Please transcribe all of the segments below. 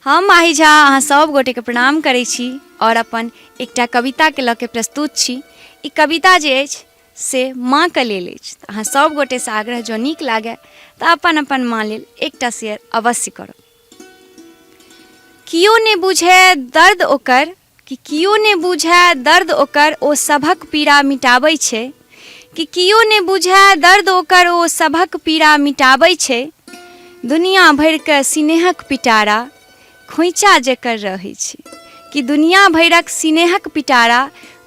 हम माही झा अहाँ सब गोटे के प्रणाम करै छी और अपन एकटा कविता के लऽ के प्रस्तुत छी। ई कविता जे अछि से माँ के लेल अछि। अहाँ सब गोटे से आग्रह जो नीक लागे तऽ अपन अपन माँ लेल एकटा शेयर अवश्य करब। कियो ने बुझे दर्द ओकर कि कियो ने बुझे दर्द ओकर ओ सभक पीड़ा मिटाबै छै कि कियो ने बुझे दर्द ओकर ओ सभक पीड़ा मिटाबै छै। दुनिया भरि के स्नेहक पिटारा खोइचा जेकर रहै छै कि दुनिया भरक स्नेहक पिटारा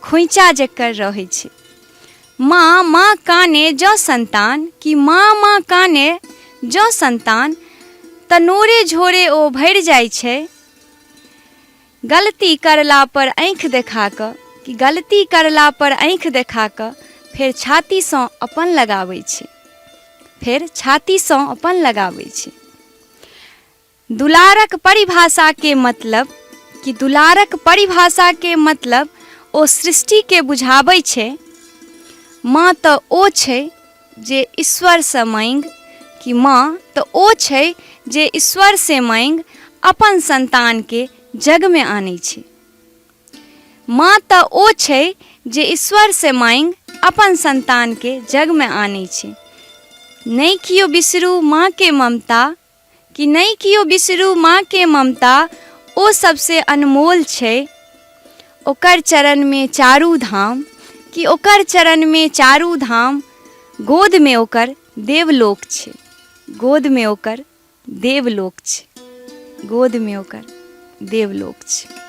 खोइचा जेकर रहै छै। माँ माँ काने जँ संतान कि माँ काने जँ संतान तऽ नोरे झोरे ओ भरि जाइ छै। गलती करला पर आँखि देखा कऽ कि गलती करला पर आँखि देखा कऽ फेर छातीसँ अपन लगाबै छै, फेर छातीसँ अपन लगाबै छै। दुलारक परिभाषा के मतलब कि दुलारक परिभाषा के मतलब ओ सृष्टि के बुझाबै छै। माँ तऽ ओ छै जे ईश्वर से मांग कि माँ तऽ ओ छै जे ईश्वर से मांग अपन संतान के जग में आनै छै। माँ तऽ ओ छै जे ईश्वर से मांग अपन संतान के जग में आनै छै। नहीं कियो बिसरू माँ के ममता कि नहीं कियो बिसरू माँ के ममता ओ सबसे अनमोल छै। ओकर चरण में चारू धाम कि ओकर चरण में चारू धाम गोद में ओकर देवलोक छै, गोद में ओकर देवलोक छै, गोद में ओकर देवलोक छै।